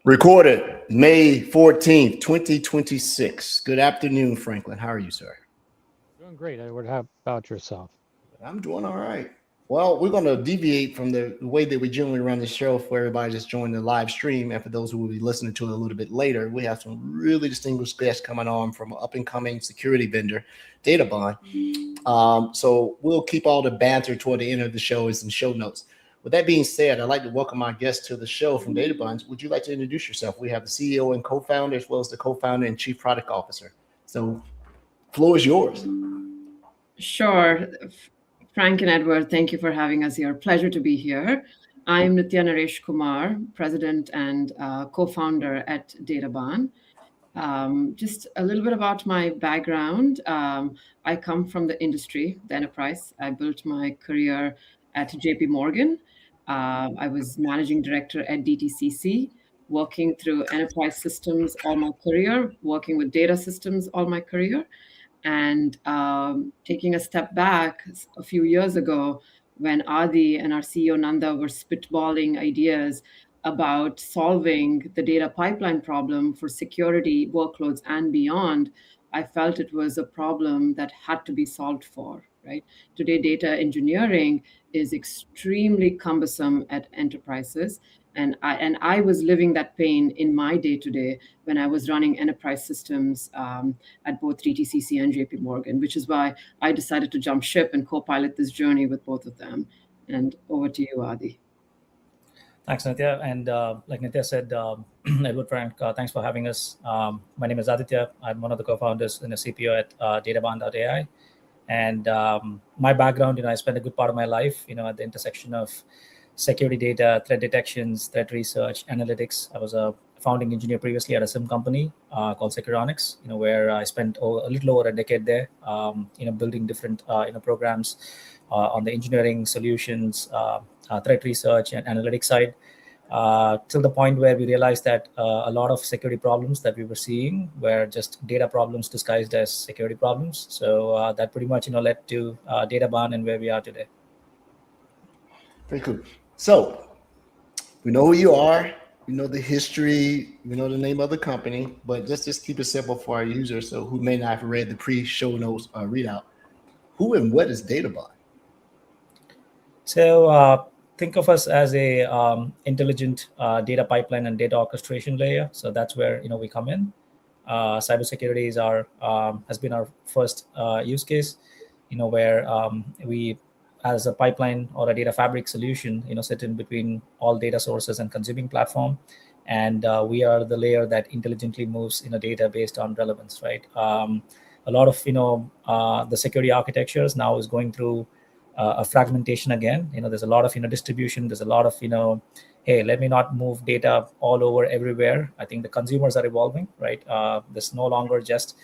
Recorded May 14th, 2026. Good afternoon, Franklin. How are you, sir? Doing great, Edward. How about yourself? I'm doing all right. Well, we're going to deviate from the way that we generally run the show for everybody just joined the live stream. And for those who will be listening to it a little bit later, we have some really distinguished guests coming on from an up and coming security vendor, DataBond. So we'll keep all the banter toward the end of the show and some show notes. With that being said, I'd like to welcome our guest to the show from DataBond. Would you like to introduce yourself? We have the CEO and co-founder, as well as the co-founder and chief product officer. So, floor is yours. Sure. Frank and Edward, thank you for having us here. Pleasure to be here. I'm Nitya Naresh Kumar, president and co-founder at DataBond. Just a little bit about my background. I come from the industry, the enterprise. I built my career at JP Morgan. I was managing director at DTCC, working through enterprise systems all my career, working with data systems all my career. And taking a step back a few years ago, when Adi and our CEO Nanda were spitballing ideas about solving the data pipeline problem for security workloads and beyond, I felt it was a problem that had to be solved for, right? Today, data engineering is extremely cumbersome at enterprises. And I was living that pain in my day-to-day when I was running enterprise systems at both DTCC and JP Morgan, which is why I decided to jump ship and co-pilot this journey with both of them. And over to you, Adi. Thanks, Nitya. And like Nitya said, Edward, Frank, thanks for having us. My name is Aditya. I'm one of the co-founders and a CPO at Databond.ai. And my background, I spent a good part of my life, at the intersection of security data, threat detections, threat research, analytics. I was a founding engineer previously at a SIM company called Securonics, where I spent a little over a decade there, building different programs on the engineering solutions, threat research and analytics side, till the point where we realized that a lot of security problems that we were seeing were just data problems disguised as security problems. So that pretty much led to DataBond and where we are today. Very cool. So we know who you are, we know the history, we know the name of the company, but just keep it simple for our users. So who may not have read the pre-show notes readout, who and what is DataBond? So think of us as a intelligent data pipeline and data orchestration layer. So that's where we come in. Cybersecurity is has been our first use case, where we, as a pipeline or a data fabric solution, sit in between all data sources and consuming platform. And we are the layer that intelligently moves data based on relevance, right? A lot of, the security architectures now is going through a fragmentation again. There's a lot of, distribution. There's a lot of, hey, let me not move data all over everywhere. I think the consumers are evolving, right? There's no longer just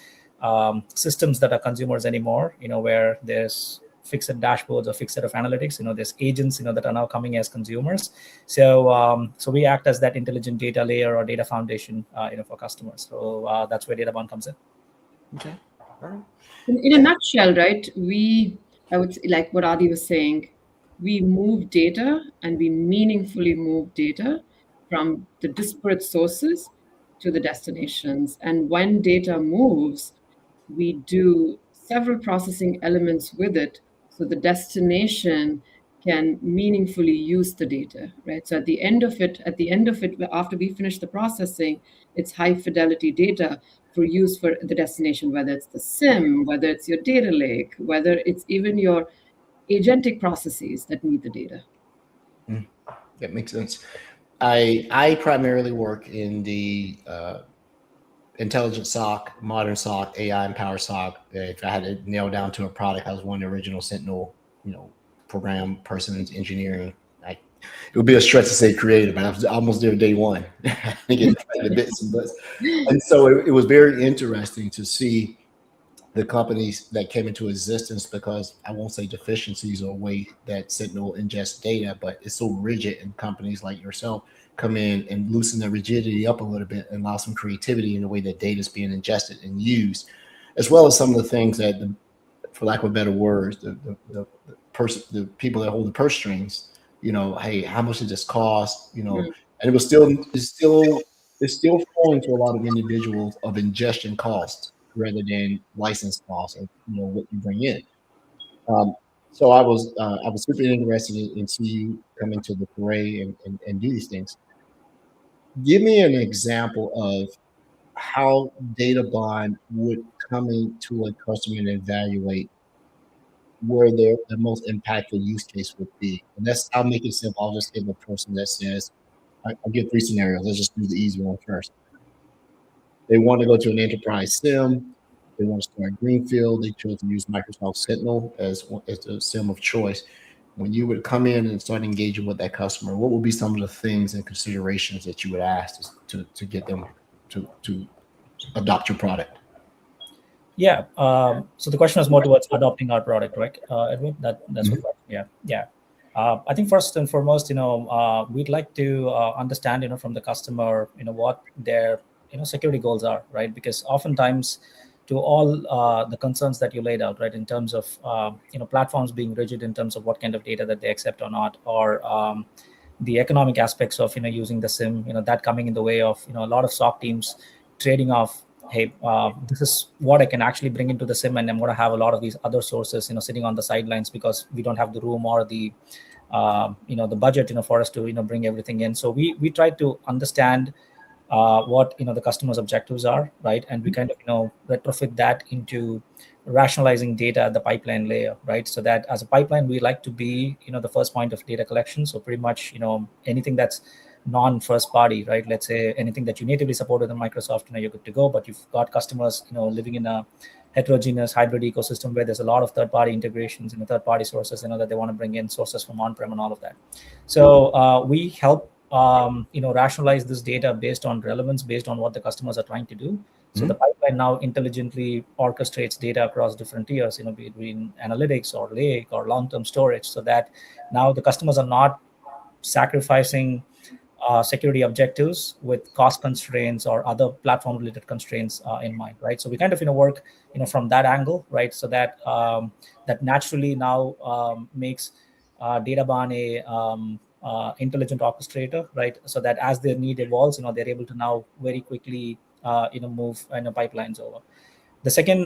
systems that are consumers anymore, where there's fixed dashboards or fixed set of analytics. There's agents, that are now coming as consumers. So we act as that intelligent data layer or data foundation, for customers. So that's where DataBond comes in. Okay. All right. In a nutshell, right? I would say, like what Adi was saying, we move data and we meaningfully move data from the disparate sources to the destinations. And when data moves, we do several processing elements with it so the destination can meaningfully use the data, right? So at the end of it, after we finish the processing, it's high fidelity data for use for the destination, whether it's the SIM, whether it's your data lake, whether it's even your agentic processes that need the data. That makes sense. I primarily work in the intelligent SOC, modern SOC, AI empowered SOC. If I had to nail down to a product, I was one of the original Sentinel, program person in engineering. It would be a stretch to say creative, but I was almost there day one. I think it's the bits and bits. And so it was very interesting to see the companies that came into existence, because I won't say deficiencies or way that Sentinel ingests data, but it's so rigid, and companies like yourself come in and loosen the rigidity up a little bit and allow some creativity in the way that data is being ingested and used, as well as some of the things that, for lack of better words, the people that hold the purse strings, hey, how much did this cost? And it's still it's still falling to a lot of individuals of ingestion costs rather than license costs of what you bring in. So I was super interested in see you come into the foray and do these things. Give me an example of how DataBond would come into a customer and evaluate where the most impactful use case would be. And I'll make it simple. I'll just give a person that says, I'll give 3 scenarios. Let's just do the easy one first. They want to go to an enterprise SIM. They want to start greenfield. They chose to use Microsoft Sentinel as a SIM of choice. When you would come in and start engaging with that customer, what would be some of the things and considerations that you would ask to get them to adopt your product? Yeah. So the question was more towards adopting our product, right, Edward? That's what. Yeah. I think first and foremost, we'd like to understand, from the customer, what their security goals are, right? Because oftentimes, to all the concerns that you laid out, right, in terms of platforms being rigid in terms of what kind of data that they accept or not, or the economic aspects of using the SIM, that coming in the way of a lot of SOC teams trading off. Hey, this is what I can actually bring into the SIM, and I'm going to have a lot of these other sources, sitting on the sidelines because we don't have the room or the, the budget, for us to, bring everything in. So we try to understand what the customer's objectives are, right, and we kind of retrofit that into rationalizing data at the pipeline layer, right? So that as a pipeline, we like to be the first point of data collection. So pretty much anything that's non-first party, right? Let's say anything that you natively support with Microsoft, you're good to go. But you've got customers, living in a heterogeneous hybrid ecosystem where there's a lot of third-party integrations and third-party sources, that they want to bring in sources from on-prem and all of that. So we help, rationalize this data based on relevance, based on what the customers are trying to do. So the pipeline now intelligently orchestrates data across different tiers, between analytics or lake or long-term storage, so that now the customers are not sacrificing security objectives with cost constraints or other platform related constraints in mind, right? So we kind of work from that angle, right? So that that naturally now makes DataBahn a intelligent orchestrator, right? So that as their need evolves, they're able to now very quickly move pipelines over. The second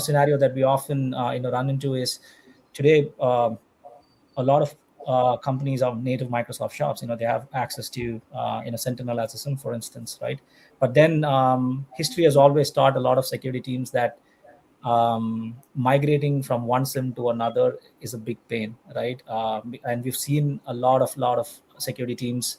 scenario that we often run into is today a lot of companies are native Microsoft shops. They have access to Sentinel as a SIM, for instance, right? But then history has always taught a lot of security teams that migrating from one SIM to another is a big pain, right? And we've seen a lot of security teams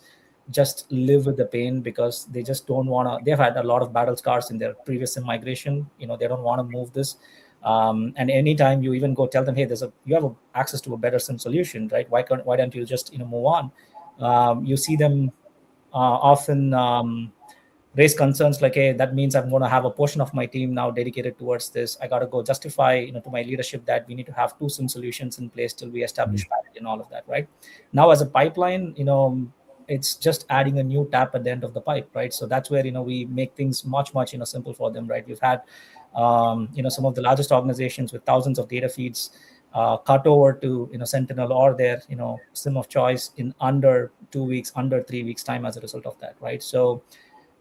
just live with the pain because they just don't want to. They've had a lot of battle scars in their previous SIM migration. They don't want to move this. And anytime you even go tell them, hey, you have access to a better SIM solution, right? Why don't you just move on? You see them often raise concerns like, hey, that means I'm going to have a portion of my team now dedicated towards this. I got to go justify to my leadership that we need to have 2 SIM solutions in place till we establish parity and all of that, right? Now as a pipeline, it's just adding a new tap at the end of the pipe, right? So that's where we make things much simple for them, right? We've had some of the largest organizations with thousands of data feeds cut over to Sentinel or their SIM of choice in under 2 weeks, under 3 weeks time as a result of that, right? So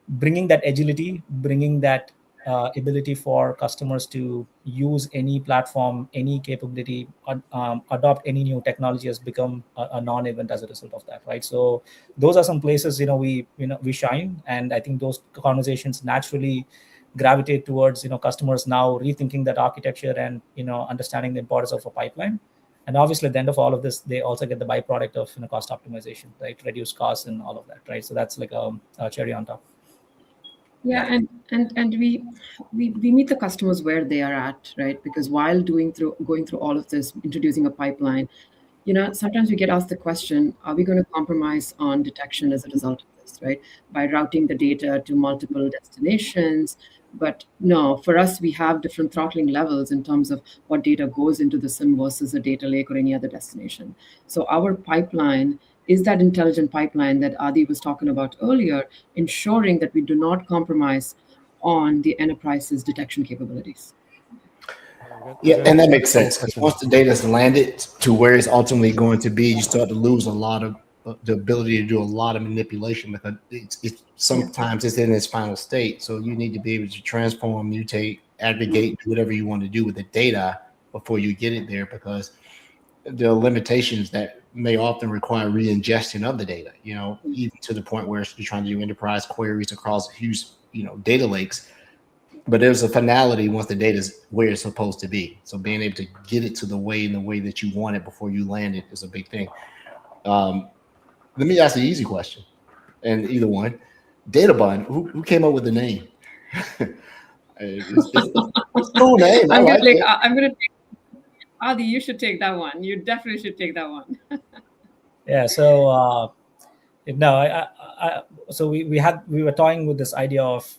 bringing that agility, bringing that ability for customers to use any platform, any capability, adopt any new technology has become a non-event as a result of that, right? So those are some places we shine, and I think those conversations naturally gravitate towards customers now rethinking that architecture and understanding the importance of a pipeline. And obviously at the end of all of this, they also get the byproduct of cost optimization, right? Reduce costs and all of that, right? So that's like a cherry on top. Yeah, and we meet the customers where they are at, right? Because while going through all of this, introducing a pipeline, sometimes we get asked the question, are we going to compromise on detection as a result of this, right? By routing the data to multiple destinations. But no, for us, we have different throttling levels in terms of what data goes into the SIM versus a data lake or any other destination. So our pipeline is that intelligent pipeline that Adi was talking about earlier, ensuring that we do not compromise on the enterprise's detection capabilities. Yeah, and that makes sense. Because once the data is landed to where it's ultimately going to be, you start to lose a lot of the ability to do a lot of manipulation because it's sometimes it's in its final state. So you need to be able to transform, mutate, aggregate, do whatever you want to do with the data before you get it there, because there are limitations that may often require re-ingestion of the data, even to the point where you're trying to do enterprise queries across huge, data lakes. But there's a finality once the data is where it's supposed to be. So being able to get it to the way that you want it before you land it is a big thing. Let me ask the easy question, and either one. DataBun, who came up with the name? it's a cool name. I'm like gonna it. I'm gonna take Adi. You should take that one. You definitely should take that one. Yeah. So no, so we were toying with this idea of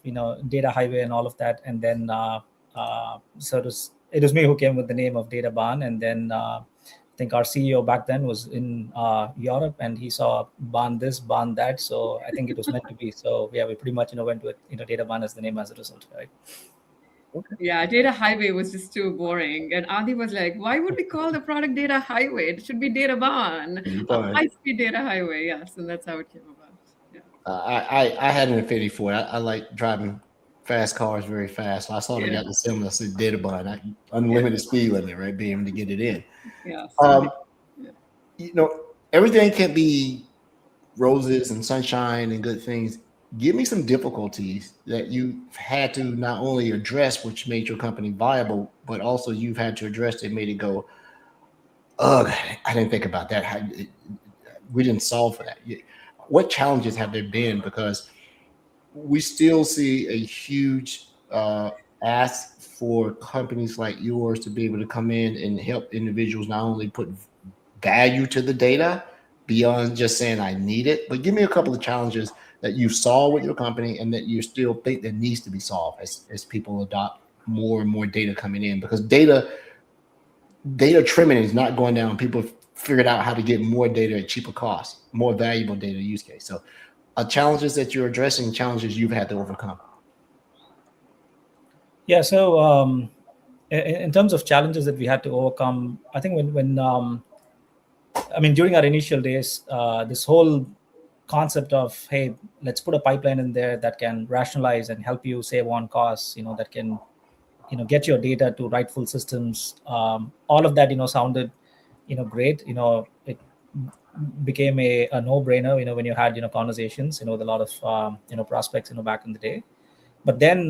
data highway and all of that, and then so it was me who came with the name of DataBan, and then I think our CEO back then was in Europe, and he saw Ban this, Ban that, so I think it was meant to be. So yeah, we pretty much went with DataBan as the name as a result, right? Okay. Yeah, Data Highway was just too boring. And Adi was like, why would we call the product Data Highway? It should be DataBan, a high-speed data highway. Yes, and that's how it came about. Yeah. I had an affinity for it. I like driving fast cars very fast. So I saw they got the similar, said DataBan, unlimited speed limit, right? Being able to get it in. Yes. Everything can't be roses and sunshine and good things. Give me some difficulties that you've had to not only address, which made your company viable, but also you've had to address that made it go, ugh, I didn't think about that. We didn't solve for that. What challenges have there been? Because we still see a huge ask for companies like yours to be able to come in and help individuals not only put value to the data beyond just saying I need it, but give me a couple of challenges that you saw with your company and that you still think that needs to be solved as people adopt more and more data coming in, because data trimming is not going down. People figured out how to get more data at cheaper costs, more valuable data use case. So challenges that you're addressing, challenges you've had to overcome. Yeah. So in terms of challenges that we had to overcome, I think when during our initial days, this whole concept of, hey, let's put a pipeline in there that can rationalize and help you save on costs, that can get your data to rightful systems, all of that sounded great. It became a no-brainer when you had conversations with a lot of prospects back in the day. But then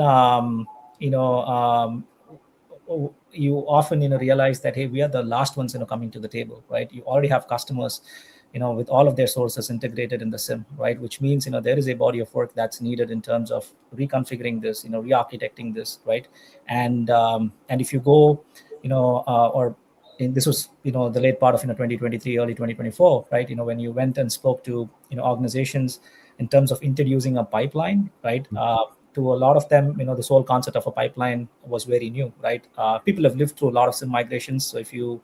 you often realize that, hey, we are the last ones coming to the table, right? You already have customers with all of their sources integrated in the SIM, right? Which means, there is a body of work that's needed in terms of reconfiguring this, re-architecting this, right? And if you go, this was, the late part of 2023, early 2024, right? When you went and spoke to organizations in terms of introducing a pipeline, right? To a lot of them, this whole concept of a pipeline was very new, right? People have lived through a lot of SIM migrations. So if you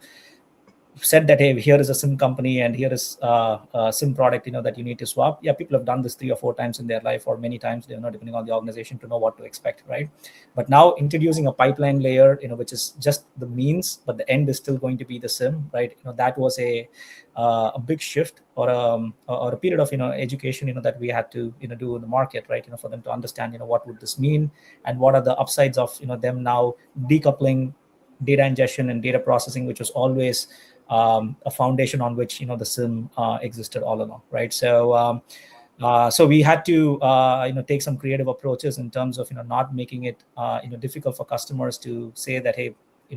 said that, hey, here is a SIM company and here is a SIM product, that you need to swap. Yeah, people have done this 3 or 4 times in their life, or many times, depending on the organization, to know what to expect, right? But now introducing a pipeline layer, which is just the means, but the end is still going to be the SIM, right? That was a big shift or a period of education that we had to do in the market, right? For them to understand what would this mean and what are the upsides of them now decoupling data ingestion and data processing, which was always a foundation on which the SIM existed all along, right? So so we had to take some creative approaches in terms of not making it difficult for customers to say that, hey,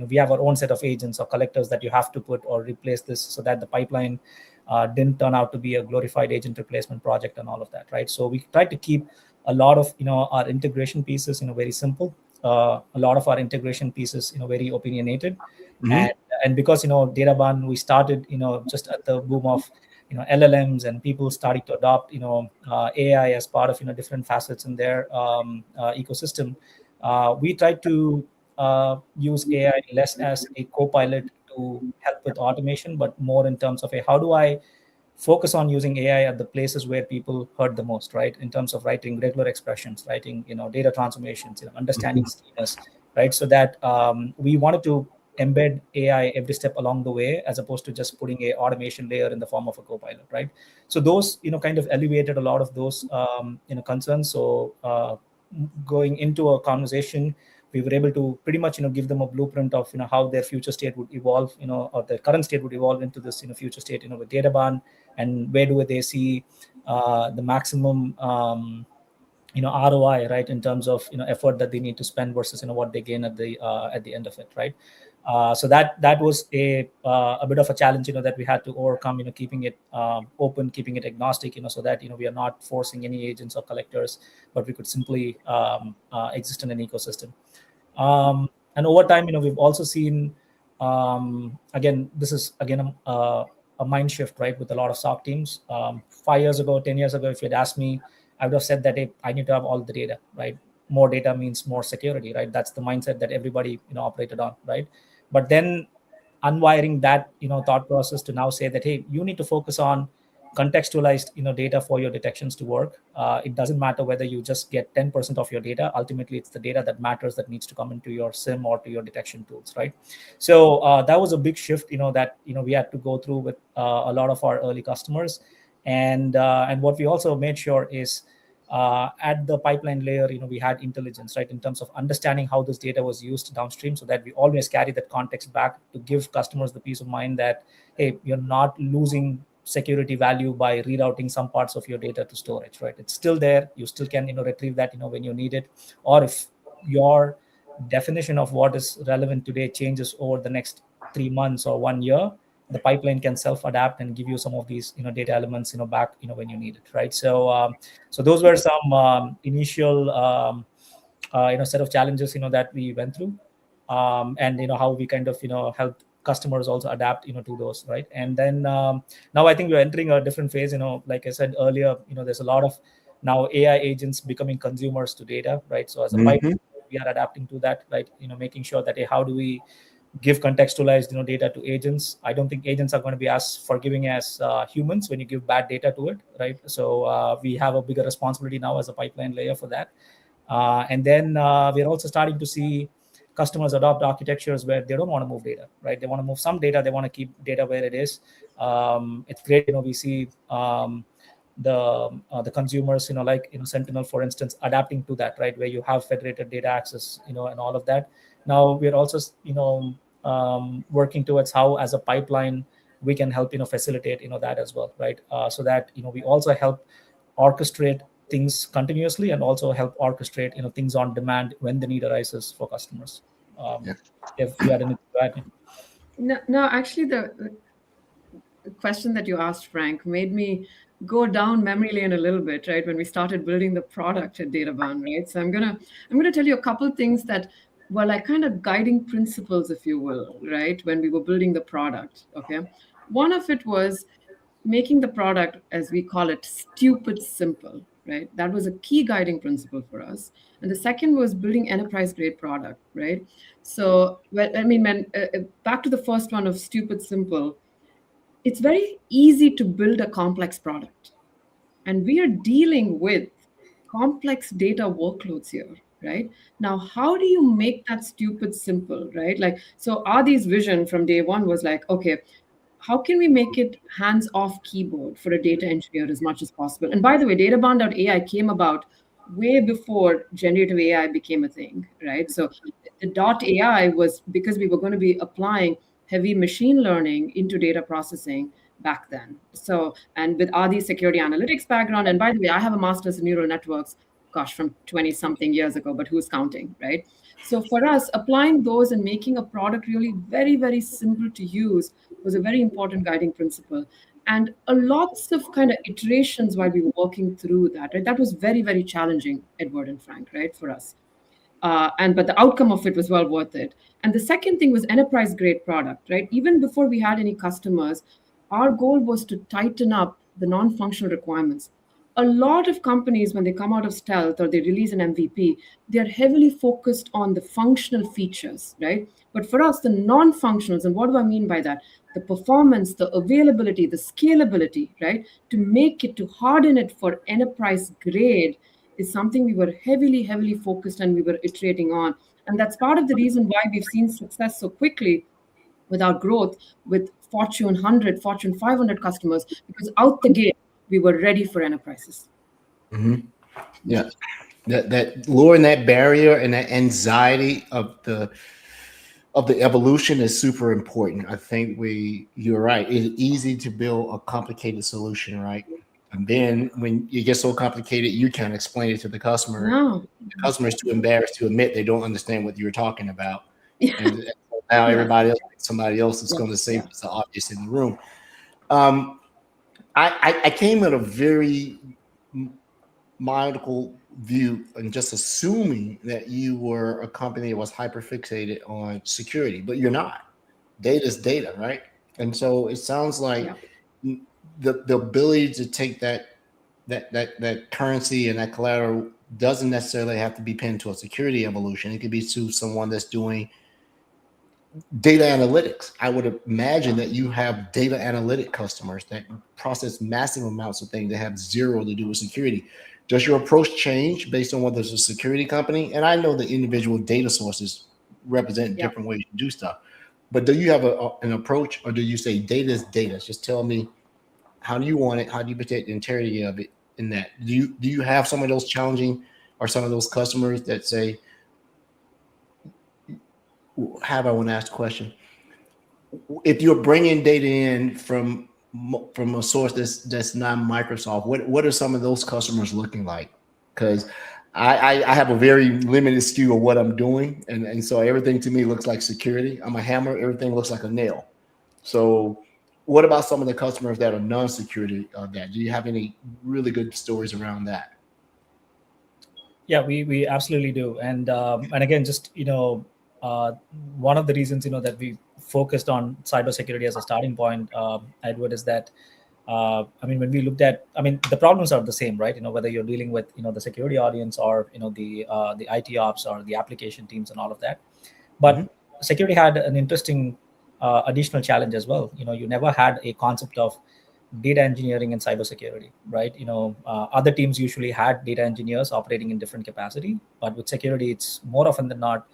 we have our own set of agents or collectors that you have to put or replace this, so that the pipeline didn't turn out to be a glorified agent replacement project and all of that, right? So we tried to keep a lot of our integration pieces very simple, a lot of our integration pieces very opinionated. Mm-hmm. And because DataBan, we started just at the boom of LLMs and people starting to adopt AI as part of different facets in their ecosystem. We tried to use AI less as a co-pilot to help with automation, but more in terms of how do I focus on using AI at the places where people hurt the most, right? In terms of writing regular expressions, writing data transformations, understanding schemas, right? So that we wanted to embed AI every step along the way, as opposed to just putting a automation layer in the form of a copilot, right? So those, kind of alleviated a lot of those, concerns. So going into a conversation, we were able to pretty much, give them a blueprint of, how their future state would evolve, or their current state would evolve into this, future state, with DataBahn, and where do they see the maximum, ROI, right, in terms of, effort that they need to spend versus, what they gain at the end of it, right? So that was a bit of a challenge, that we had to overcome, keeping it open, keeping it agnostic, so that, we are not forcing any agents or collectors, but we could simply exist in an ecosystem. And over time, we've also seen, again, this is again a mind shift, right, with a lot of SOC teams. 5 years ago, 10 years ago, if you'd asked me, I would have said that, hey, I need to have all the data, right? More data means more security, right? That's the mindset that everybody, operated on, right? But then unwiring that, thought process to now say that, hey, you need to focus on contextualized, data for your detections to work. It doesn't matter whether you just get 10% of your data. Ultimately, it's the data that matters, that needs to come into your SIM or to your detection tools, right? So that was a big shift, that, we had to go through with a lot of our early customers. And what we also made sure is at the pipeline layer, we had intelligence, right, in terms of understanding how this data was used downstream, so that we always carry that context back to give customers the peace of mind that, hey, you're not losing security value by rerouting some parts of your data to storage, right? It's still there. You still can, retrieve that, when you need it. Or if your definition of what is relevant today changes over the next 3 months or 1 year, the pipeline can self-adapt and give you some of these, data elements, back, when you need it, right? So, so those were some initial, set of challenges, that we went through, and how we kind of, helped customers also adapt, to those, right? And then now I think we're entering a different phase. Like I said earlier, there's a lot of now AI agents becoming consumers to data, right? So as a pipeline, we are adapting to that, right? Making sure that, hey, how do we give contextualized, data to agents? I don't think agents are going to be as forgiving as humans when you give bad data to it, right? So we have a bigger responsibility now as a pipeline layer for that. And then we're also starting to see customers adopt architectures where they don't want to move data, right? They want to move some data. They want to keep data where it is. It's great, we see the consumers, like, Sentinel, for instance, adapting to that, right? Where you have federated data access, and all of that. Now we're also, working towards how, as a pipeline, we can help, facilitate, that as well, right? So that, we also help orchestrate things continuously, and also help orchestrate, things on demand when the need arises for customers. If you had anything to add. No, actually, the question that you asked, Frank, made me go down memory lane a little bit, right? When we started building the product at DataBahn, right? So I'm gonna tell you a couple things that were like kind of guiding principles, if you will, right? When we were building the product, okay? One of it was making the product, as we call it, stupid simple, right? That was a key guiding principle for us. And the second was building enterprise grade product, right? So, when back to the first one of stupid simple, it's very easy to build a complex product. And we are dealing with complex data workloads here, right? Now, how do you make that stupid simple, right? Like, so Adi's vision from day one was like, okay, how can we make it hands-off keyboard for a data engineer as much as possible? And by the way, databahn.ai came about way before generative AI became a thing, right? So the .ai was because we were going to be applying heavy machine learning into data processing back then. So, and with Adi's security analytics background, and by the way, I have a master's in neural networks, gosh, from 20 something years ago, but who's counting, right? So for us, applying those and making a product really very, very simple to use was a very important guiding principle. And a lots of kind of iterations while we were working through that, right? That was very, very challenging, Edward and Frank, right, for us. But the outcome of it was well worth it. And the second thing was enterprise grade product, right? Even before we had any customers, our goal was to tighten up the non-functional requirements. A lot of companies, when they come out of stealth or they release an MVP, they're heavily focused on the functional features, right? But for us, the non-functionals, and what do I mean by that? The performance, the availability, the scalability, right? To make it, to harden it for enterprise grade is something we were heavily, heavily focused and we were iterating on. And that's part of the reason why we've seen success so quickly with our growth with Fortune 100, Fortune 500 customers, because out the gate, we were ready for enterprises. Yeah. That lowering that barrier and that anxiety of the evolution is super important. I think you're right. It's easy to build a complicated solution, right? And then when you get so complicated, you can't explain it to the customer. No. The customer is too embarrassed to admit they don't understand what you're talking about. Yeah. And now Yeah. everybody else, somebody else is going to say what's obvious in the room. I came at a very mystical view and just assuming that you were a company that was hyper fixated on security, but you're not. Data is data, right? And so it sounds like the ability to take that currency and that collateral doesn't necessarily have to be pinned to a security evolution. It could be to someone that's doing data analytics. I would imagine that you have data analytic customers that process massive amounts of things that have zero to do with security. Does your approach change based on whether it's a security company? And I know the individual data sources represent different ways to do stuff, but do you have an approach, or do you say data is data? Just tell me, how do you want it? How do you protect the integrity of it in that? Do you have some of those challenging, or some of those customers that say, how do I want to ask the question? If you're bringing data in from a source that's not Microsoft, what are some of those customers looking like? Because I have a very limited skew of what I'm doing, and so everything to me looks like security. I'm a hammer, everything looks like a nail. So what about some of the customers that are non-security of that? Do you have any really good stories around that? Yeah, we absolutely do. And again, just, one of the reasons, that we focused on cybersecurity as a starting point, Edward, is that, when we looked at, the problems are the same, right? Whether you're dealing with, the security audience, or, the IT ops, or the application teams and all of that. But security had an interesting additional challenge as well. You never had a concept of data engineering and cybersecurity, right? Other teams usually had data engineers operating in different capacity, but with security, it's more often than not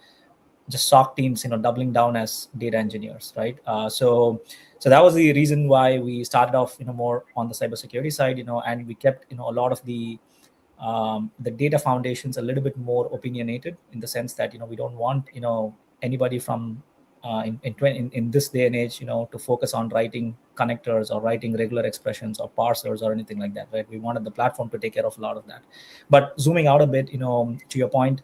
just SOC teams, doubling down as data engineers, right? So that was the reason why we started off, more on the cybersecurity side, and we kept, a lot of the data foundations a little bit more opinionated, in the sense that, we don't want, anybody from in this day and age, to focus on writing connectors or writing regular expressions or parsers or anything like that, right? We wanted the platform to take care of a lot of that. But zooming out a bit, to your point,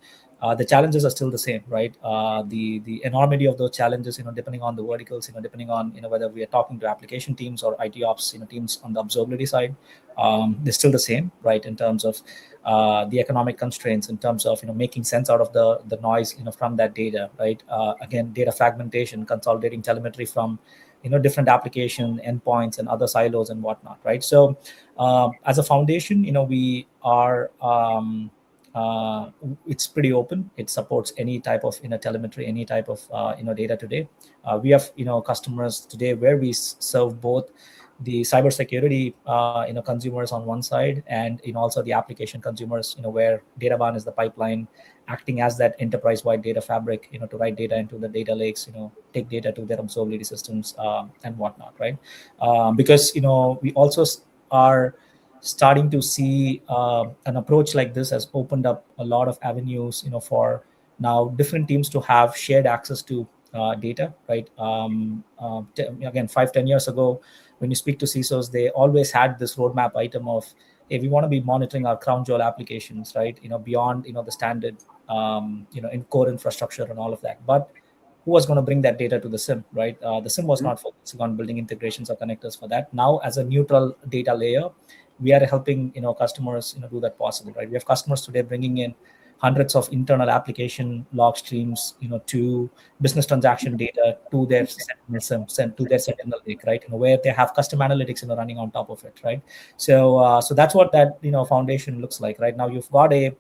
the challenges are still the same, right? The enormity of those challenges, depending on the verticals, depending on, whether we are talking to application teams or IT ops, teams on the observability side, they're still the same, right? In terms of the economic constraints, in terms of, making sense out of the noise, from that data, right? Again, data fragmentation, consolidating telemetry from, different application endpoints and other silos and whatnot, right? So as a foundation, we are, it's pretty open. It supports any type of telemetry, any type of data today. We have customers today where we serve both the cybersecurity consumers on one side, and also the application consumers, where DataBan is the pipeline, acting as that enterprise-wide data fabric, to write data into the data lakes, take data to their observability systems and whatnot, right? Because we also are starting to see an approach like this has opened up a lot of avenues, for now different teams to have shared access to data, right? Again, 5-10 years ago, when you speak to CISOs, they always had this roadmap item of, hey, we want to be monitoring our crown jewel applications, right? Beyond, the standard, in core infrastructure and all of that. But who was going to bring that data to the SIEM, right? The SIEM was not focusing on building integrations or connectors for that. Now, as a neutral data layer, we are helping, customers, do that possible, right? We have customers today bringing in hundreds of internal application log streams, to business transaction data to their Sentinel Lake, right? Where they have custom analytics, running on top of it, right? So that's what that foundation looks like, right? Now you've got a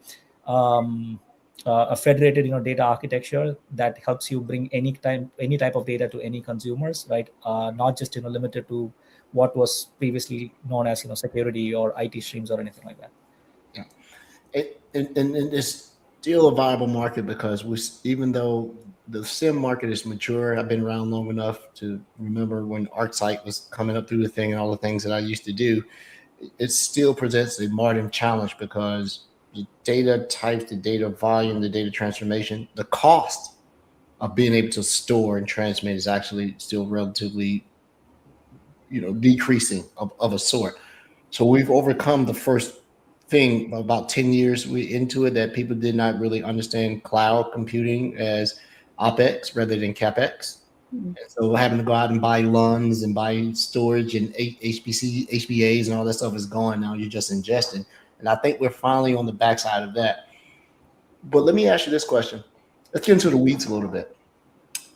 federated data architecture that helps you bring any type of data to any consumers, right? Not just limited to what was previously known as security or IT streams or anything like that. Yeah. And still a viable market because even though the SIM market is mature, I've been around long enough to remember when ArcSight was coming up through the thing and all the things that I used to do. It still presents a modern challenge because the data types, the data volume, the data transformation, the cost of being able to store and transmit is actually still relatively, decreasing of a sort. So we've overcome the first thing about 10 years into it, that people did not really understand cloud computing as OpEx rather than CapEx. And so having to go out and buy LUNs and buy storage and HBAs and all that stuff is gone now. You're just ingesting. And I think we're finally on the backside of that. But let me ask you this question. Let's get into the weeds a little bit.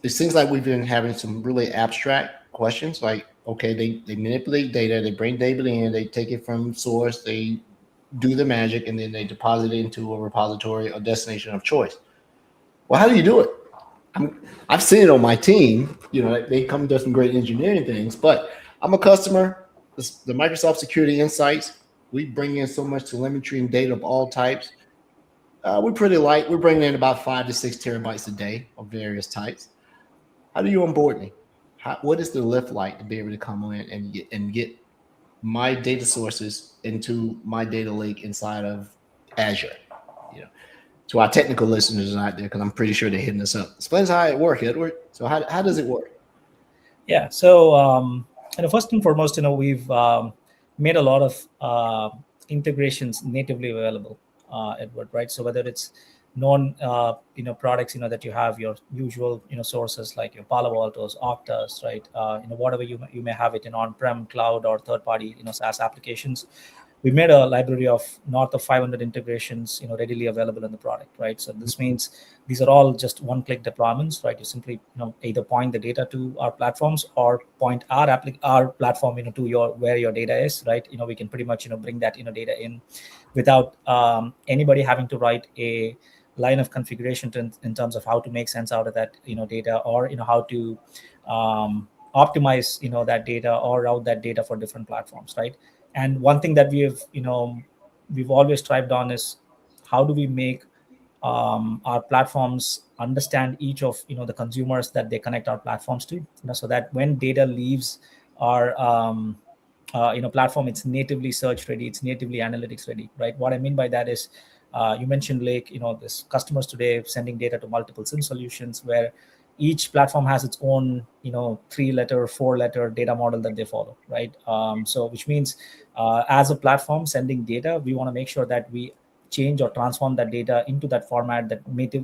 It seems like we've been having some really abstract questions like, okay, they manipulate data, they bring data in, they take it from source, they do the magic, and then they deposit it into a repository or destination of choice. Well, how do you do it? I've seen it on my team. They come to some great engineering things, but I'm a customer. The Microsoft Security Insights, we bring in so much telemetry and data of all types. We're pretty light. We're bringing in about 5 to 6 terabytes a day of various types. How do you onboard me? What is the lift like to be able to come in and get my data sources into my data lake inside of Azure? To our technical listeners out there, because I'm pretty sure they're hitting us up. Explain how it works, Edward. So how does it work? Yeah. So first and foremost, we've made a lot of integrations natively available, Edward. Right. So whether it's known products that you have, your usual sources like your Palo Altos, Oktas, right? Whatever you may have it in on-prem, cloud, or third-party SaaS applications. We made a library of north of 500 integrations, readily available in the product, right? So this means these are all just one-click deployments, right? You simply, either point the data to our platforms or point our platform, to where your data is, right? We can pretty much, bring that, data in without anybody having to write a line of configuration in terms of how to make sense out of that, data, or how to optimize, that data or route that data for different platforms, right? And one thing that we've always strived on is how do we make our platforms understand each of the consumers that they connect our platforms to, so that when data leaves our platform, it's natively search ready, it's natively analytics ready, right? What I mean by that is you mentioned Lake, this customers today sending data to multiple SIM solutions where each platform has its own, 3-letter, 4-letter data model that they follow, right? So which means as a platform sending data, we want to make sure that we change or transform that data into that format that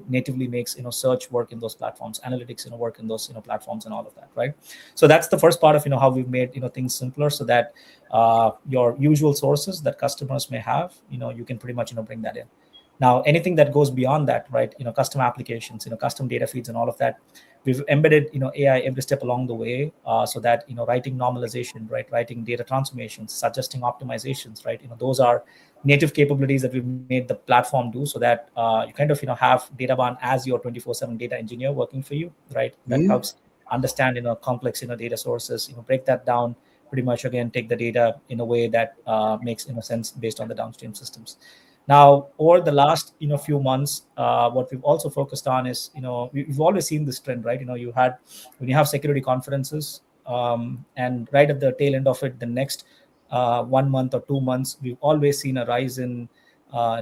natively makes search work in those platforms, analytics work in those platforms, and all of that, right? So that's the first part of how we've made things simpler, so that your usual sources that customers may have, you can pretty much bring that in. Now, anything that goes beyond that, right? Custom applications, custom data feeds, and all of that, we've embedded AI every step along the way, so that writing normalization, right? Writing data transformations, suggesting optimizations, right? Those are native capabilities that we've made the platform do, so that you kind of have DataBahn as your 24/7 data engineer working for you, right? That helps understand complex data sources, break that down, pretty much again take the data in a way that makes sense based on the downstream systems. Now, over the last few months, what we've also focused on is we've always seen this trend, right? When you have security conferences, and right at the tail end of it, the next 1 month or 2 months, we've always seen a rise in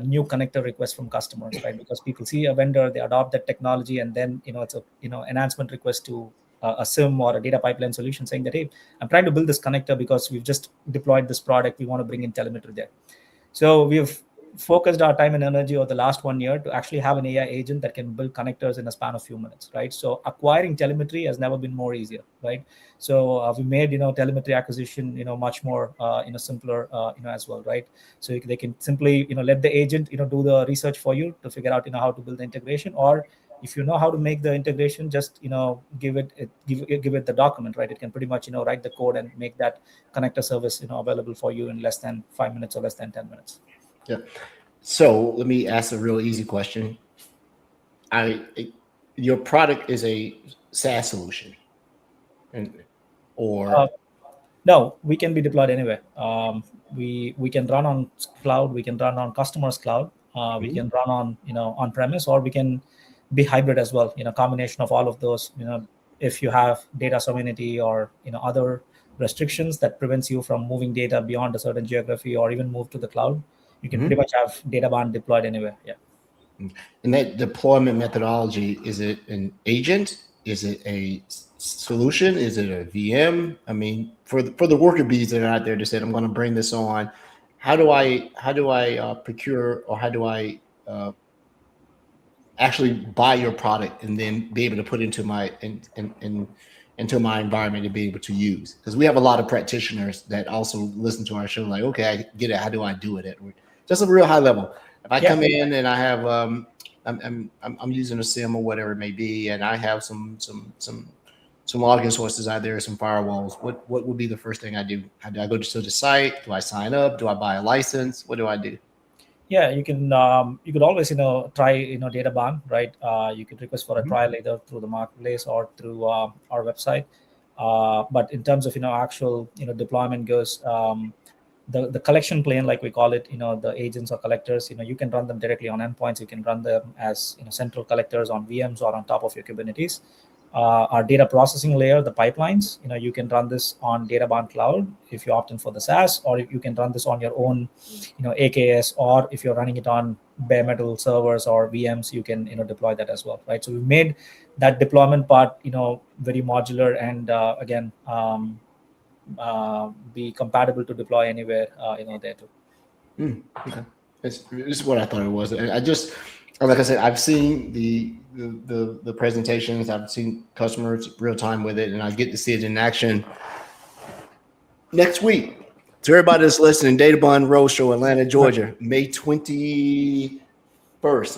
new connector requests from customers, right? Because people see a vendor, they adopt that technology, and then it's a enhancement request to a SIM or a data pipeline solution saying that, hey, I'm trying to build this connector because we've just deployed this product, we want to bring in telemetry there. So we've focused our time and energy over the last 1 year to actually have an AI agent that can build connectors in a span of few minutes, right? So acquiring telemetry has never been more easier, right? So we made telemetry acquisition much more simpler as well, right? So they can simply let the agent do the research for you to figure out how to build the integration, or if you know how to make the integration, just give it the document, right? It can pretty much write the code and make that connector service available for you in less than 5 minutes or less than 10 minutes. Yeah. So let me ask a real easy question. Your product is a SaaS solution, or no, we can be deployed anywhere. We can run on cloud. We can run on customers' cloud. We can run on on premise, or we can be hybrid as well. Combination of all of those. If you have data sovereignty or other restrictions that prevents you from moving data beyond a certain geography or even move to the cloud, you can pretty much have DataBahn deployed anywhere. Yeah. And that deployment methodology, is it an agent? Is it a solution? Is it a VM? I mean, for the worker bees that are out there that said, I'm going to bring this on, how do I procure, or how do I actually buy your product and then be able to put into my into my environment to be able to use? Because we have a lot of practitioners that also listen to our show, like, okay, I get it. How do I do it, Edward? Just a real high level. If I come in and I have I'm using a SIM or whatever it may be, and I have some login sources out there, some firewalls, what would be the first thing I do? How do I go to the site? Do I sign up? Do I buy a license? What do I do? Yeah, you can. You could always, try, DataBahn, right? You could request for a trial either through the marketplace or through our website. But in terms of actual deployment goes, the collection plane, like we call it, the agents or collectors, you can run them directly on endpoints. You can run them as central collectors on VMs or on top of your Kubernetes. Our data processing layer, the pipelines, you can run this on DataBahn Cloud if you opt in for the SaaS, or if you can run this on your own, AKS, or if you're running it on bare metal servers or VMs, you can deploy that as well, right? So we've made that deployment part, very modular, and again, be compatible to deploy anywhere, there too. Okay, this is what I thought it was. I just, like I said, I've seen the presentations. I've seen customers real time with it, and I get to see it in action next week. To everybody that's listening, DataBahn Roadshow, Atlanta, Georgia, May 21st.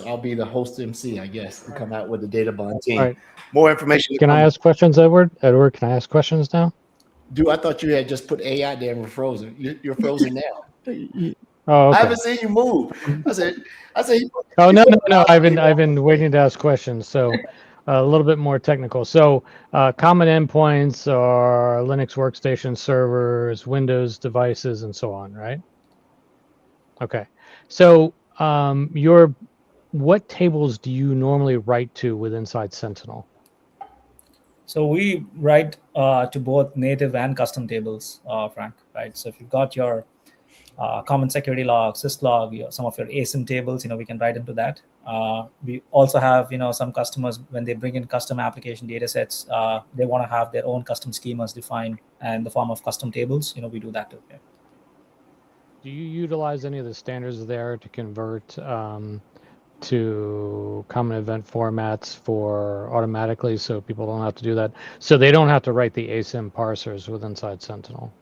I'll be the host MC, I guess, and come out with the DataBahn team. Right. More information. Can I ask questions, Edward? Edward, can I ask questions now? I thought you had just put AI there and were frozen. You're frozen now. Oh, okay. I haven't seen you move. I said. Oh no. I've been waiting to ask questions. So a little bit more technical. So common endpoints are Linux workstation servers, Windows devices, and so on, right? Okay. So what tables do you normally write to with inside Sentinel? So we write to both native and custom tables, Frank, right? So if you've got your common security log, syslog, some of your ASIM tables, we can write into that. We also have, some customers, when they bring in custom application data sets, they want to have their own custom schemas defined in the form of custom tables. We do that too. Yeah. Do you utilize any of the standards there to convert to common event formats for automatically, so people don't have to do that? So they don't have to write the ASIM parsers with inside Sentinel.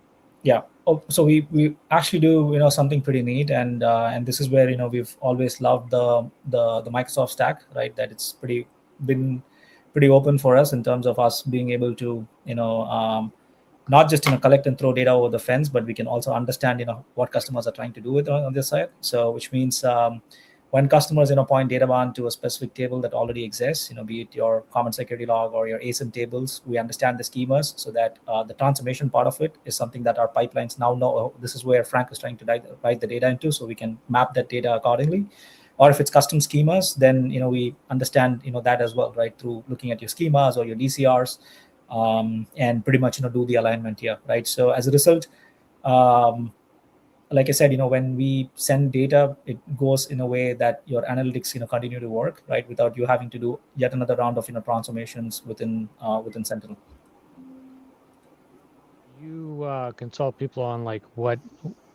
Yeah. Oh, so we actually do something pretty neat, and this is where we've always loved the Microsoft stack, right? That it's been pretty open for us in terms of us being able to not just collect and throw data over the fence, but we can also understand what customers are trying to do with on this side. So which means when customers point DataBahn to a specific table that already exists, be it your common security log or your ASIM tables, we understand the schemas, so that the transformation part of it is something that our pipelines now know. This is where Frank is trying to write the data into, so we can map that data accordingly. Or if it's custom schemas, then we understand that as well, right, through looking at your schemas or your DCRs, and pretty much do the alignment here, right? So as a result, like I said, when we send data, it goes in a way that your analytics continue to work, right, without you having to do yet another round of transformations within Sentinel. You consult people on like what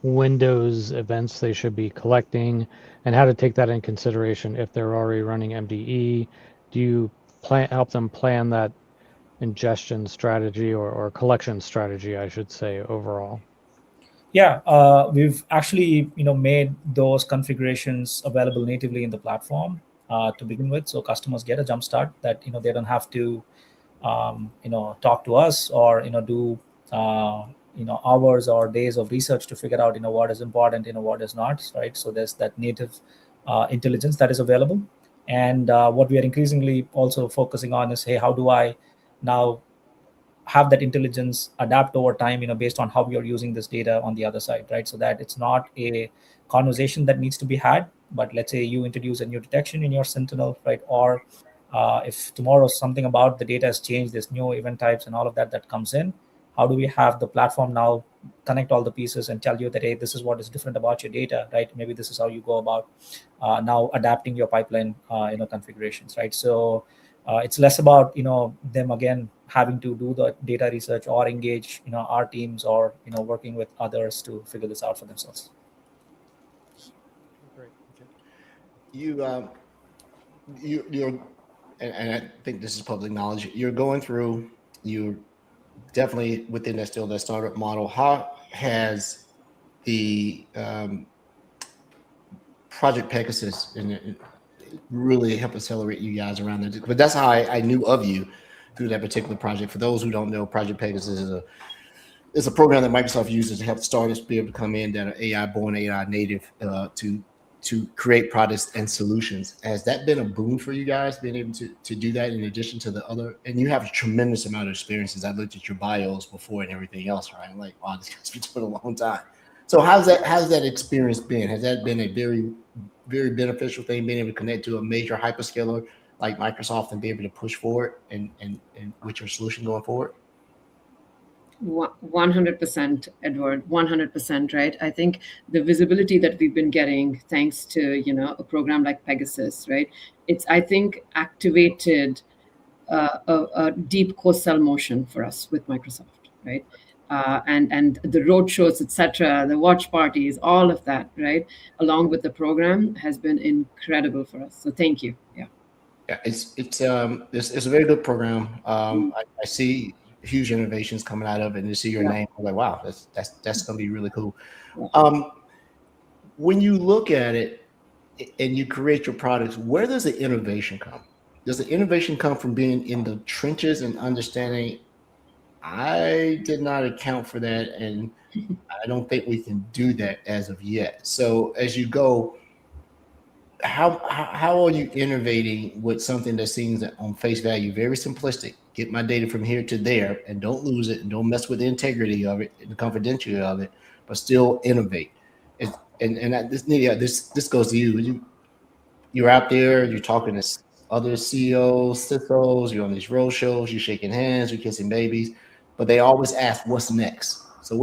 Windows events they should be collecting and how to take that in consideration if they're already running MDE. Do you help them plan that ingestion strategy or collection strategy, I should say, overall? Yeah, we've actually made those configurations available natively in the platform to begin with, so customers get a jump start that they don't have to talk to us or do hours or days of research to figure out what is important, what is not, right? So there's that native intelligence that is available, and what we are increasingly also focusing on is, hey, how do I now have that intelligence adapt over time, based on how you're using this data on the other side, right? So that it's not a conversation that needs to be had but let's say you introduce a new detection in your Sentinel, right? Or if tomorrow something about the data has changed, there's new event types and all of that comes in, how do we have the platform now connect all the pieces and tell you that, hey, this is what is different about your data, right? Maybe this is how you go about now adapting your pipeline configurations, right? So it's less about them again having to do the data research or engage our teams or working with others to figure this out for themselves. Great. Okay. You're, and I think this is public knowledge. You're going through. You're definitely within that startup model. How has the Project Pegasus and really help accelerate you guys around that? But that's how I knew of you through that particular project. For those who don't know, Project Pegasus is a program that Microsoft uses to help startups be able to come in that are AI born, AI native, to create products and solutions. Has that been a boon for you guys, being able to do that in addition to the other? And you have a tremendous amount of experiences. I looked at your bios before and everything else, right? I'm like, wow, this guy's been doing a long time. So how's that experience been? Has that been a very, very beneficial thing, being able to connect to a major hyperscaler like Microsoft and be able to push forward and with your solution going forward? 100%, Edward, 100%, right? I think the visibility that we've been getting thanks to, a program like Pegasus, right? It's, I think, activated a deep co-sell motion for us with Microsoft, right? And the road shows, etc., the watch parties, all of that, right? Along with the program has been incredible for us. So thank you. Yeah. Yeah, it's a very good program. I see huge innovations coming out of it, and to see your name, I'm like, wow, that's going to be really cool. When you look at it and you create your products, where does the innovation come? Does the innovation come from being in the trenches and understanding, I did not account for that, and I don't think we can do that as of yet? So as you go, how are you innovating with something that seems on face value very simplistic? Get my data from here to there and don't lose it and don't mess with the integrity of it and the confidentiality of it, but still innovate. This goes to you. You're out there, you're talking to other CEOs, CISOs, you're on these road shows, you're shaking hands, you're kissing babies, but they always ask, what's next? So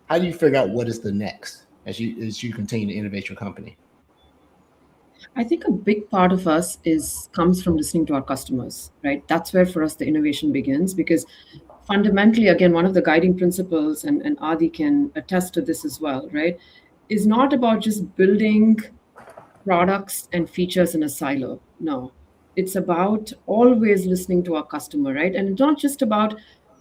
how do you figure out what is the next as you continue to innovate your company? I think a big part of us comes from listening to our customers, right? That's where for us the innovation begins, because fundamentally, again, one of the guiding principles, and Adi can attest to this as well, right, is not about just building products and features in a silo. No, it's about always listening to our customer, right? And it's not just about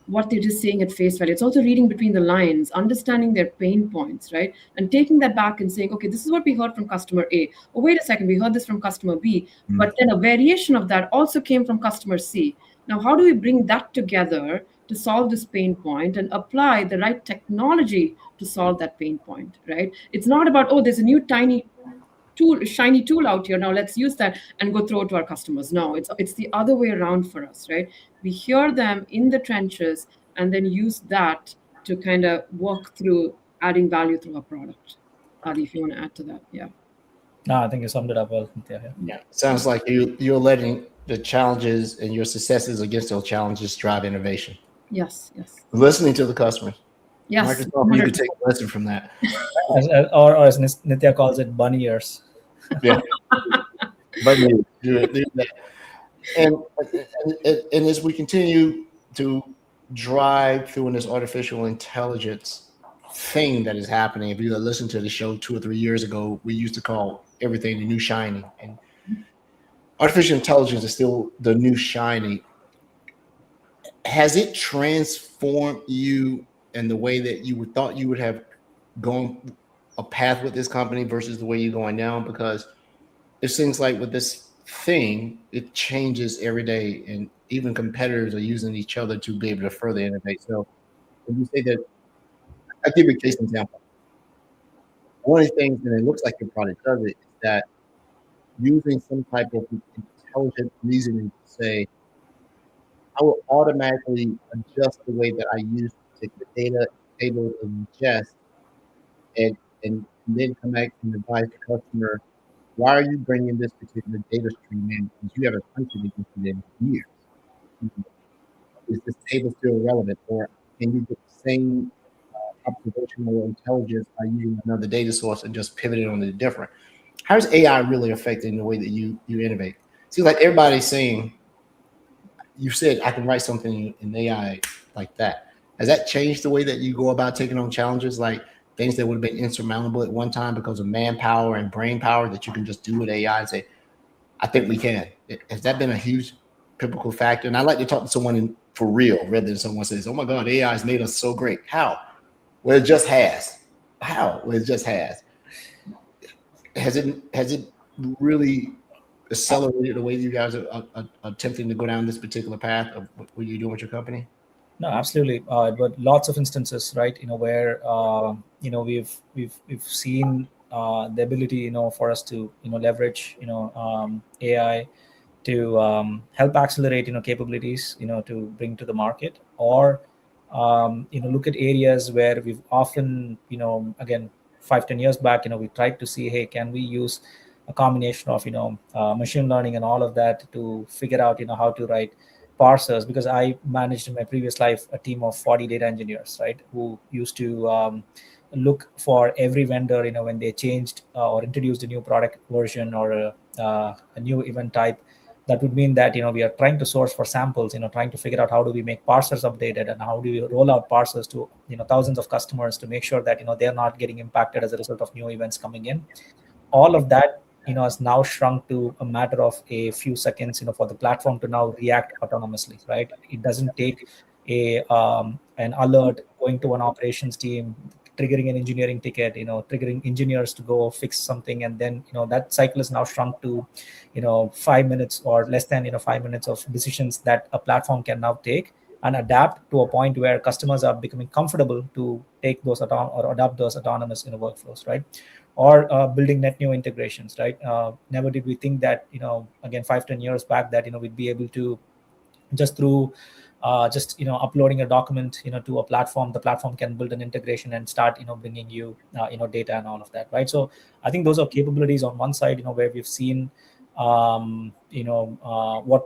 what they're just saying at face value. It's also reading between the lines, understanding their pain points, right? And taking that back and saying, okay, this is what we heard from customer A. Oh, wait a second, we heard this from customer B. But then a variation of that also came from customer C. Now, how do we bring that together to solve this pain point and apply the right technology to solve that pain point, right? It's not about, oh, there's a new shiny tool out here, now let's use that and go throw it to our customers. No, it's the other way around for us, right? We hear them in the trenches and then use that to kind of work through adding value through our product. Adi, if you want to add to that. Yeah. No, I think you summed it up well. Yeah. Sounds like you're letting the challenges and your successes against those challenges drive innovation. Yes. Listening to the customers. Yes. Microsoft, you could take a lesson from that. Or as Nithya calls it, bunny ears. Yeah. But and as we continue to drive through in this artificial intelligence thing that is happening, if you listened to the show 2 or 3 years ago, we used to call everything the new shiny, and artificial intelligence is still the new shiny. Has it transformed you in the way that you thought you would have gone a path with this company versus the way you're going now? Because it seems like with this thing, it changes every day, and even competitors are using each other to be able to further innovate. So when you say that, I'll give you a case example. One of the things, and it looks like your product does it, is that using some type of intelligent reasoning to say, I will automatically adjust the way that I use the data able to ingest and then come back and advise the customer why are you bringing this particular data stream in? Because you have a country that you've been in for years. Is this table still relevant, or can you get the same observational intelligence by using another data source and just pivoting on the different? How is AI really affecting the way that you innovate? Seems like everybody's saying, you said I can write something in AI like that. Has that changed the way that you go about taking on challenges, like things that would have been insurmountable at one time because of manpower and brain power that you can just do with AI and say, I think we can? Has that been a huge pivotal factor? And I like to talk to someone for real rather than someone says, oh my God, AI has made us so great. How? Well, it just has. How? Well, it just has. Has it really accelerated the way you guys are attempting to go down this particular path of what you're doing with your company? No, absolutely. But lots of instances, right? Where we've seen the ability, for us to leverage AI to help accelerate capabilities, to bring to the market, or look at areas where we've often, again, 5-10 years back, we tried to see, hey, can we use a combination of machine learning and all of that to figure out how to write parsers, because I managed in my previous life a team of 40 data engineers, right, who used to look for every vendor, when they changed or introduced a new product version or a new event type. That would mean that we are trying to source for samples, trying to figure out how do we make parsers updated and how do we roll out parsers to thousands of customers to make sure that they're not getting impacted as a result of new events coming in. All of that has now shrunk to a matter of a few seconds for the platform to now react autonomously, right? It doesn't take an alert going to an operations team, triggering an engineering ticket, triggering engineers to go fix something, and then that cycle is now shrunk to 5 minutes or less than 5 minutes of decisions that a platform can now take and adapt to a point where customers are becoming comfortable to take those or adopt those autonomous workflows, right? Or building net new integrations, right? Never did we think that again 5-10 years back that we'd be able to just through uploading a document to a platform, the platform can build an integration and start bringing you data and all of that, right? So I think those are capabilities on one side where we've seen what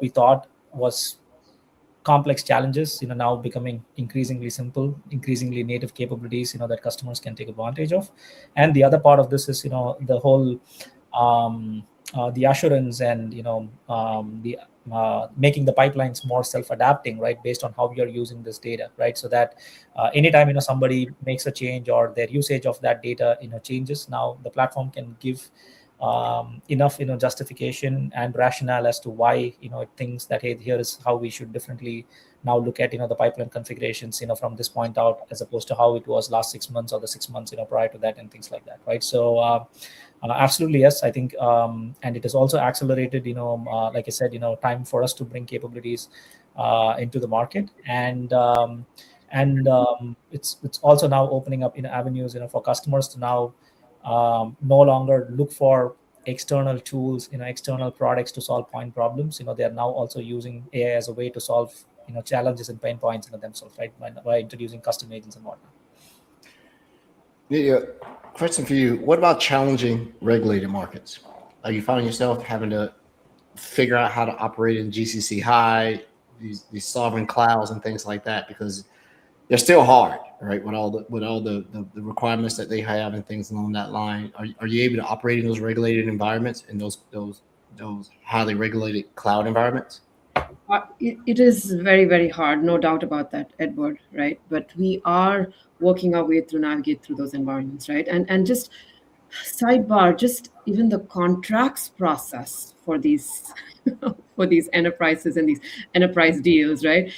we thought was complex challenges now becoming increasingly simple, increasingly native capabilities that customers can take advantage of. And the other part of this is the whole the assurance and the making the pipelines more self-adapting, right, based on how you're using this data, right? So that anytime somebody makes a change or their usage of that data changes, now the platform can give enough justification and rationale as to why it thinks that, hey, here is how we should differently now look at the pipeline configurations from this point out, as opposed to how it was last 6 months or the 6 months prior to that, and things like that, right? So absolutely, yes, I think and it has also accelerated like I said, time for us to bring capabilities into the market, and it's also now opening up avenues for customers to now no longer look for external tools, external products to solve point problems. They are now also using AI as a way to solve challenges and pain points themselves, right, by introducing custom agents and whatnot. Yeah, question for you: what about challenging regulated markets? Are you finding yourself having to figure out how to operate in GCC high, these sovereign clouds and things like that, because they're still hard, right? With all the requirements that they have and things along that line. Are you able to operate in those regulated environments, in those highly regulated cloud environments? It is very, very hard, no doubt about that, Edward, right? But we are working our way through, navigate through those environments, right? And just sidebar, just even the contracts process for these for these enterprises and these enterprise deals, right?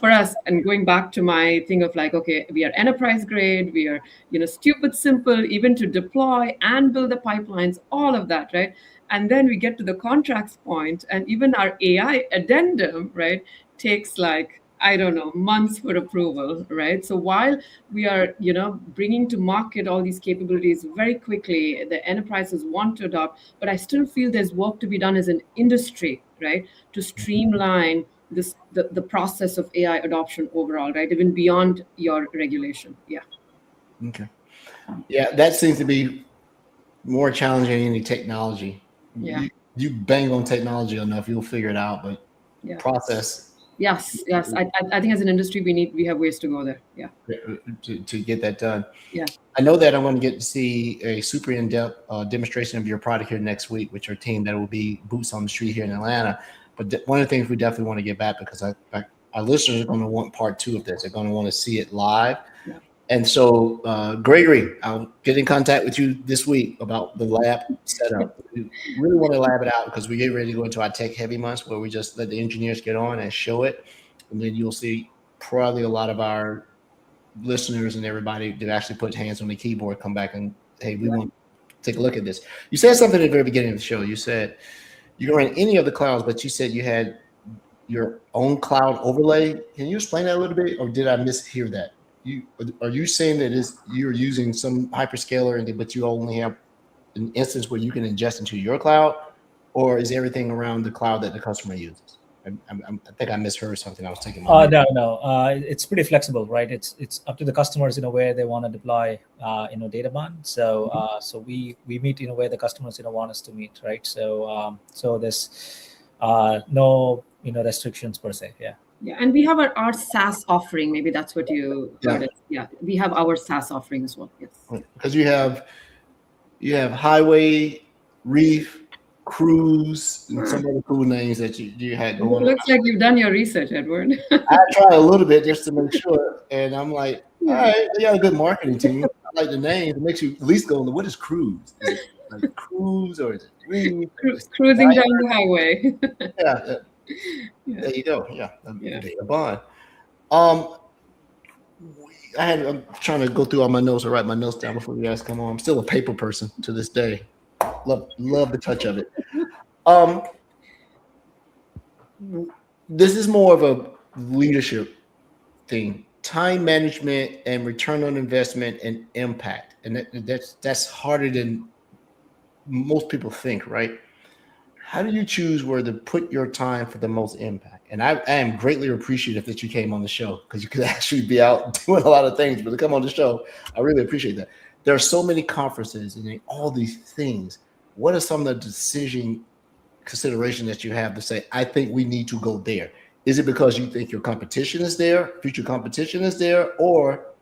For us, and going back to my thing of like, okay, we are enterprise grade, we are stupid simple, even to deploy and build the pipelines, all of that, right? And then we get to the contracts point, and even our AI addendum, right, takes like, I don't know, months for approval, right? So while we are, bringing to market all these capabilities very quickly, the enterprises want to adopt, but I still feel there's work to be done as an industry, right, to streamline the process of AI adoption overall, right, even beyond your regulation. Yeah. Okay. Yeah, that seems to be more challenging than any technology Yeah. You bang on technology enough, you'll figure it out. But Yeah. process. Yes. I think as an industry, we have ways to go there. Yeah. To get that done. Yeah. I know that I'm going to get to see a super in-depth demonstration of your product here next week with your team. That will be boots on the street here in Atlanta. But one of the things we definitely want to get back, because our listeners are going to want part 2 of this. They're going to want to see it live. Yeah. And so, Gregory, I'll get in contact with you this week about the lab setup. We really want to lab it out because we get ready to go into our tech heavy months where we just let the engineers get on and show it. And then you'll see probably a lot of our listeners and everybody that actually put hands on the keyboard come back and, hey, we want to take a look at this. You said something at the very beginning of the show. You said you can run any of the clouds, but you said you had your own cloud overlay. Can you explain that a little bit, or did I mishear that? Are you saying that you're using some hyperscaler, but you only have an instance where you can ingest into your cloud, or is everything around the cloud that the customer uses? I think I misheard something. I was thinking. No. It's pretty flexible, right? It's up to the customers, where they want to deploy, Databahn. So so we meet, where the customers, want us to meet, right? So so there's no, restrictions per se. Yeah. Yeah, and we have our SaaS offering. Maybe that's what you heard it. Yeah, we have our SaaS offering as well. Yes. Because you have Highway, Reef, Cruise, and some other cool names that you had going on. It looks like you've done your research, Edward. I tried a little bit just to make sure, and I'm like, all right, they got a good marketing team. I like the name. It makes you at least go, what is Cruise? Is it like Cruise, or is it Reef? Cruising down the highway. Yeah. There you go. Yeah. Databahn. I'm trying to go through all my notes or write my notes down before you guys come on. I'm still a paper person to this day. Love the touch of it. This is more of a leadership thing. Time management and return on investment and impact. And that's harder than most people think, right? How do you choose where to put your time for the most impact? And I am greatly appreciative that you came on the show, because you could actually be out doing a lot of things, but to come on the show, I really appreciate that. There are so many conferences and all these things. What are some of the decision consideration that you have to say, I think we need to go there? Is it because you think your competition is there, future competition is there, or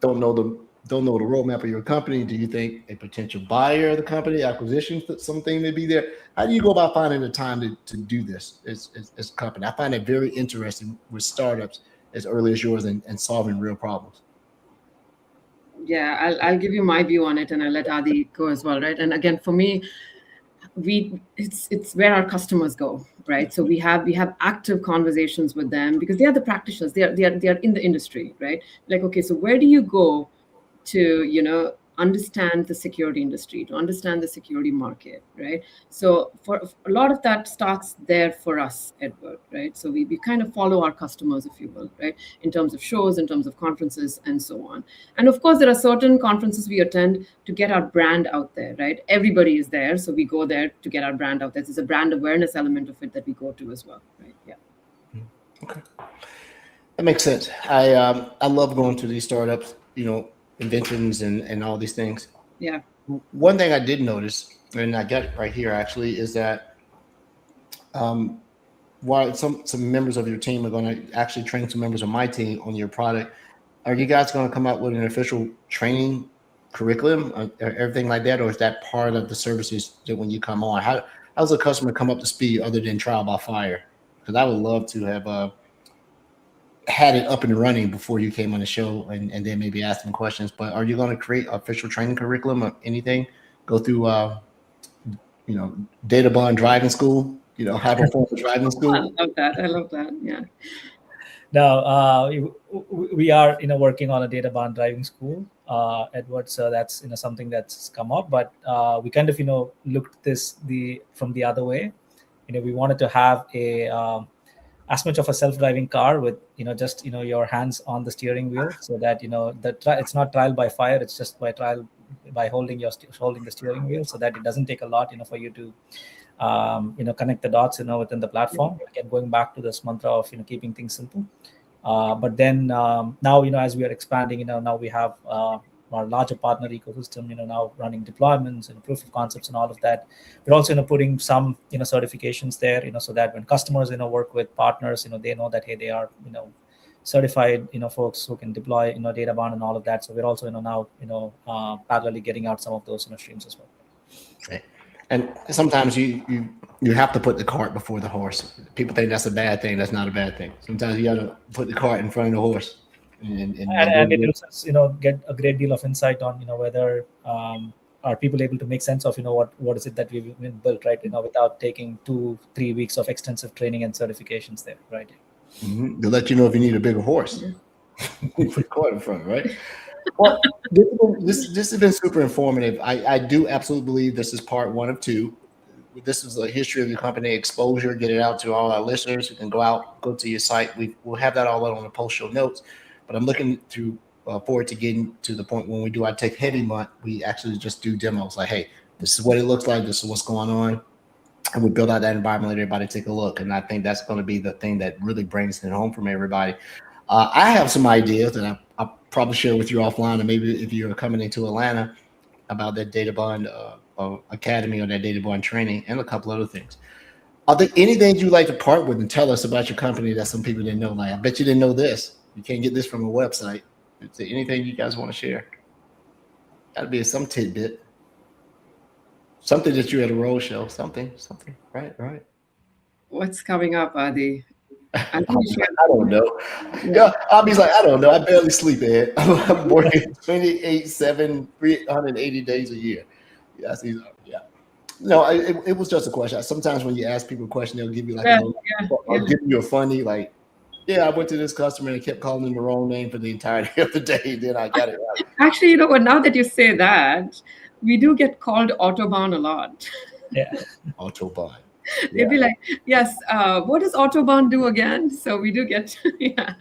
don't know the roadmap of your company? Do you think a potential buyer of the company, acquisition, something may be there? How do you go about finding the time to do this as a company? I find it very interesting with startups as early as yours and solving real problems. Yeah, I'll give you my view on it, and I'll let Adi go as well, right? And again, for me, it's where our customers go, right? So we have active conversations with them, because they are the practitioners. They are in the industry, right? Like, okay, so where do you go to understand the security industry, to understand the security market, right? So for a lot of that starts there for us, Edward, right? So we kind of follow our customers, if you will, right? In terms of shows, in terms of conferences, and so on. And of course, there are certain conferences we attend to get our brand out there, right? Everybody is there, so we go there to get our brand out there. There's a brand awareness element of it that we go to as well, right? Yeah. Okay. That makes sense. I love going to these startups, inventions and all these things. Yeah. One thing I did notice, and I got it right here actually, is that while some members of your team are going to actually train some members of my team on your product, are you guys going to come out with an official training curriculum or everything like that, or is that part of the services that when you come on? How does a customer come up to speed other than trial by fire? Because I would love to have had it up and running before you came on the show, and then maybe ask them questions. But are you going to create official training curriculum or anything? Go through, Databahn driving school, high performance driving school? I love that. Yeah. Now, we are working on a Databahn driving school, Edward. So that's something that's come up, but we kind of looked from the other way. We wanted to have a as much of a self-driving car with just your hands on the steering wheel, so that it's not trial by fire, it's just by holding the steering wheel, so that it doesn't take a lot for you to connect the dots within the platform. Again, going back to this mantra of keeping things simple, but then now as we are expanding, now we have larger partner ecosystem, now running deployments and proof of concepts and all of that. We're also, putting some, certifications there, so that when customers, work with partners, they know that, hey, they are, certified, folks who can deploy, Databond and all of that. So we're also, now, parallelly getting out some of those, streams as well. Okay. And sometimes you have to put the cart before the horse. People think that's a bad thing. That's not a bad thing. Sometimes you got to put the cart in front of the horse. And it helps us, get a great deal of insight on, whether are people able to make sense of, what is it that we've been built, right? Without taking 2-3 weeks of extensive training and certifications there, right? Mm-hmm. To let you know if you need a bigger horse. Put the cart in front, right? Well, this has been super informative. I do absolutely believe this is part 1 of 2. This is a history of the company, exposure, get it out to all our listeners who can go to your site. We'll have that all out on the post show notes. But I'm looking forward to getting to the point when we do our Tech Heavy month, we actually just do demos like, hey, this is what it looks like. This is what's going on. And we build out that environment, let everybody take a look. And I think that's going to be the thing that really brings it home from everybody. I have some ideas that I'll probably share with you offline, and maybe if you're coming into Atlanta about that Databond Academy or that Databond training and a couple other things. Are there anything you'd like to part with and tell us about your company that some people didn't know? Like, I bet you didn't know this. You can't get this from a website. Is there anything you guys want to share? Got to be some tidbit. Something that you had a road show. Something. Right. What's coming up, Adi? I don't know. Yeah, Abby's like, I don't know. I barely sleep, Ed. I'm working 28/7, 380 days a year. Yeah. No, it was just a question. Sometimes when you ask people a question, they'll give you like or give you a funny like, yeah, I went to this customer and kept calling them the wrong name for the entirety of the day. Then I got it right. Actually, you know what? Now that you say that, we do get called Autobahn a lot. Yeah. Autobahn. They'd be like, yes, what does Autobahn do again? So we do get, yeah.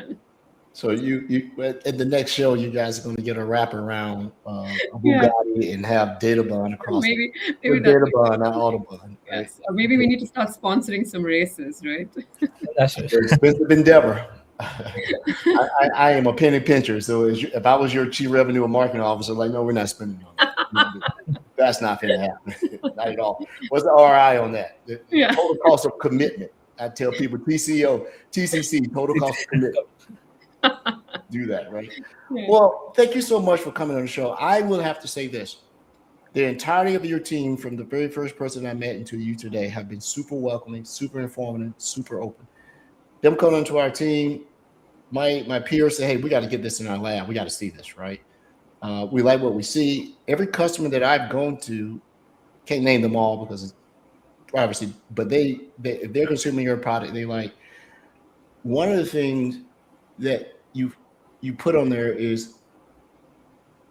So you at the next show, you guys are going to get a wraparound a Bugatti and have Databond across. Maybe Databond, not Autobahn. Right? Yes. Or maybe we need to start sponsoring some races, right? That's an expensive endeavor. I am a penny pincher. So if I was your chief revenue and marketing officer, like, no, we're not spending on that. That's not going to happen. Not at all. What's the ROI on that? The total cost of commitment. I tell people TCC, total cost of commitment. Do that, right? Yeah. Well, thank you so much for coming on the show. I will have to say this. The entirety of your team, from the very first person I met until you today, have been super welcoming, super informative, super open. Them coming into our team, my peers say, hey, we got to get this in our lab. We got to see this, right? We like what we see. Every customer that I've gone to, can't name them all because it's privacy, but if they're consuming your product, they like. One of the things that you put on there is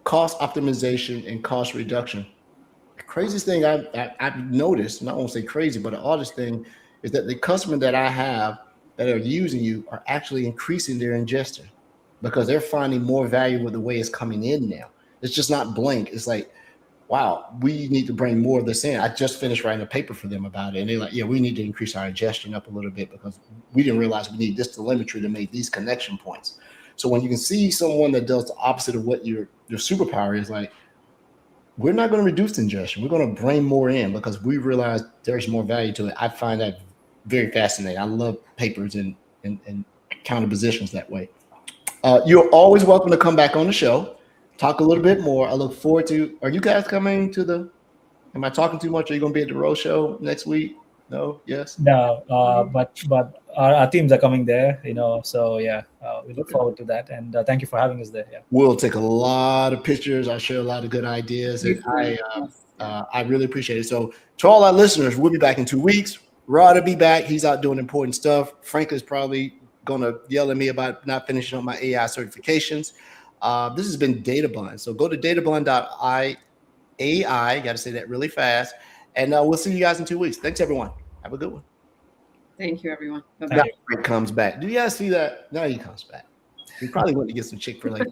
cost optimization and cost reduction. The craziest thing I've noticed, and I won't say crazy, but the oddest thing is that the customer that I have that are using you are actually increasing their ingestion because they're finding more value with the way it's coming in now. It's just not blank. It's like, wow, we need to bring more of this in. I just finished writing a paper for them about it. And they're like, yeah, we need to increase our ingestion up a little bit because we didn't realize we need this telemetry to make these connection points. So when you can see someone that does the opposite of what your superpower is, like, we're not going to reduce ingestion. We're going to bring more in because we realize there's more value to it. I find that very fascinating. I love papers and counter positions that way. You're always welcome to come back on the show, talk a little bit more. I look forward to, are you guys coming to am I talking too much? Are you going to be at the road show next week? No? Yes? No, but our teams are coming there, so yeah, we look forward to that. And thank you for having us there. Yeah. We'll take a lot of pictures. I'll share a lot of good ideas. And I really appreciate it. So to all our listeners, we'll be back in 2 weeks. Rod will be back. He's out doing important stuff. Frank is probably going to yell at me about not finishing up my AI certifications. This has been Databond. So go to databond.ai. Got to say that really fast. And we'll see you guys in 2 weeks. Thanks, everyone. Have a good one. Thank you, everyone. Bye-bye. Now Frank comes back. Do you guys see that? Now he comes back. He probably went to get some Chick-fil-A.